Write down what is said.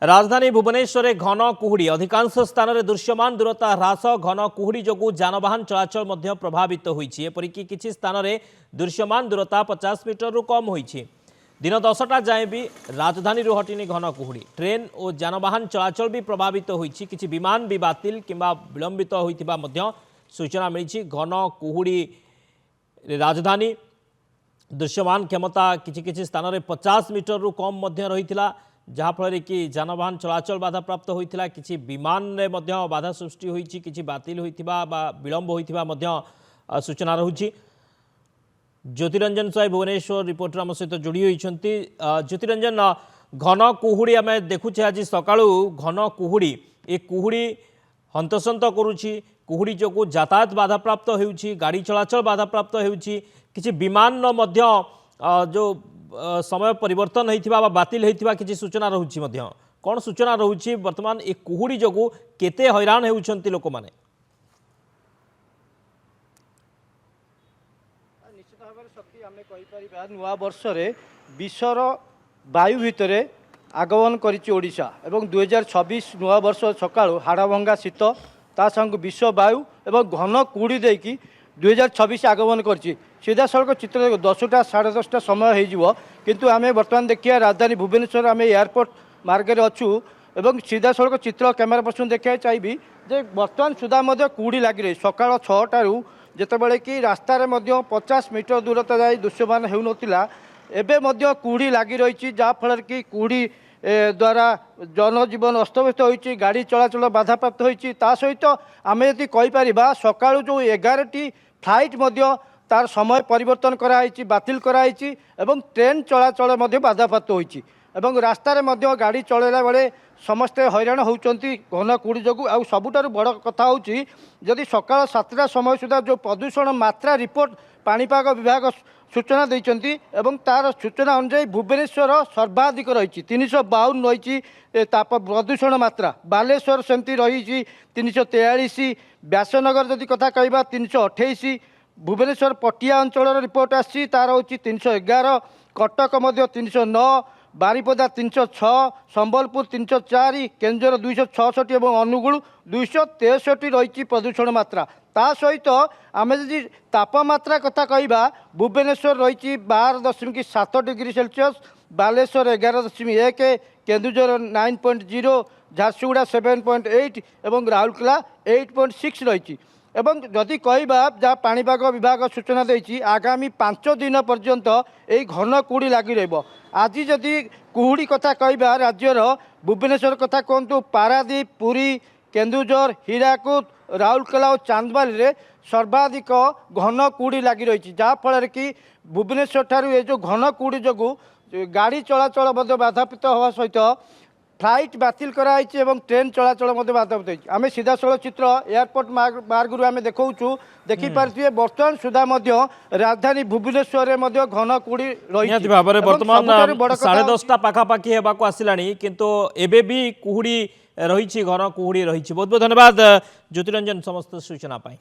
राजधानी भुवनेश्वर में घन कुहुड़ी अधिकांश स्थान में दृश्यमान दूरता ह्रास घन कुहुड़ी जो जानवाहन चलाचल मध्य प्रभावित होती एपरिकी किसी स्थान में दृश्यमान दूरता 50 मीटर रु कम होती। दिन 10टा जाए भी राजधानी हटिनी घन कुहुड़ी ट्रेन और जानवाहन चलाचल भी प्रभावित होती किसी विमान भी बातिल किंबा विलंबित होता सूचना मिली। घन कुहुड़ी राजधानी दृश्यमान क्षमता किसी स्थान में 50 मीटर रु कम रही जहाँफल कि जानवाहन चलाचल बाधा प्राप्त होता किसी विमान में बाधा सृष्टि होती किसी बातिल होता विलंब होता सूचना रही। ज्योतिरंजन साई भुवनेश्वर रिपोर्टर आम सहित जोड़ी होती। ज्योतिरंजन घन कुहुड़ी आम देखुचे आज सका घन कुहुड़ी ये कुहुड़ी हंतसंत करुच्ची कुहुड़ी जो यातायात बाधा प्राप्त होउछि गाड़ी चलाचल बाधा प्राप्त होउछि किसी विमान जो समय परिवर्तन होता बातिल होता किसी सूचना रहुछि कौन सूचना रहुछि वर्तमान ए कुहुड़ी जो केते हैरान होउछंती लोक माने। निश्चित भाव में शक्ति आम कहीपर नुआ वर्ष विश्वर वायु भितर आगमन करोशा और 2026 नुआ वर्ष सका हाड़भंगा शीत ता संग विश्व वायु और घन कुहुड़ी देकी 2026 आगमन कर सीधा सड़क चित्र 10टा 10:30 समय हो किंतु आम बर्तमान देखिए राजधानी भुवनेश्वर आम एयरपोर्ट मार्गे अच्छू एवं सीधा सड़क चित्र कैमेरा पर्सन देखा चाहिए जे बर्तमान सुधा कुहुड़ी लगी रही सका 6टारू जितेबाला कि रास्तार 50 मीटर दूरता जाए दृश्यमान होता एवं कुहुड़ी लगी रही जहाँफल कि कुहुड़ी द्वारा जनजीवन अस्तव्यस्त होती गाड़ी चलाचल बाधा प्राप्त होती सहित आम यदि कहीपर सका जो 11टी फ्लाइट तार समय परिवर्तन कराई बातिल कराई एवं ट्रेन चलाचल बाधा प्राप्त होती एवं रास्तार गाड़ी चलैला बेले समस्ते हैरान होती घन कुहुड़ी जो आ सबुठार बड़ कथा होची जदि सका 7टा समय सुधा जो प्रदूषण मात्रा रिपोर्ट पाणीपाग विभाग सूचना देइचंती एवं तार सूचना अनुसार भुवनेश्वर सर्वाधिक रही 352 रही ताप प्रदूषण मात्रा बालेश्वर सेमती रही 343 व्यासनगर जदि कथा कहवा 328 भुवनेश्वर पटिया अंचल रिपोर्ट आसी तार हूँ 311 कटक 309 बारिपदा 306 संबलपुर 304 केंद्र 266 और अनुगुल 263 रही प्रदूषण मात्रा ता सहित आम जी तापमात्रा कथा कहवा भुवनेश्वर रही 12.7 डिग्री सेल्सियस बालेश्वर 11.1 केन्दुझर 9.0 झारसुगुड़ा 7.8 और राउरकेला 8.6 रही एवं जदि कहवा जहाँ पाणीपाग विभाग सूचना देती आगामी 5 दिन पर्यंत यही घन कुहुड़ी लगी रही। आज जदि कुहुड़ी कथा कहवा राज्यर भुवनेश्वर कथा कहतु पारादीप पुरी केन्दुझर हीराकुद राउरकेला और चांदबाली सर्वाधिक घन कुहुड़ी लगी रही जहाँफल कि भुवनेश्वर ठारू ये जो घन कुहुड़ी जो गाड़ी चलाचल बाधाप्राप्त होगा सहित फ्लाइट बातिल कराई ट्रेन चलाचल बाधाप्राप्त होती आम सीधा सड़क चित्र एयरपोर्ट मार्ग आम देखा देखिपारे बर्तमान सुधा राजधानी भुवनेश्वर में घन कुहुड़ी रही बर्तमान 10:30 पाखापाखि होगा आसला किंतु एबे भी कुहुड़ी रही घन कुहुड़ी रही। बहुत बहुत धन्यवाद ज्योतिरंजन समस्त सूचना पाई।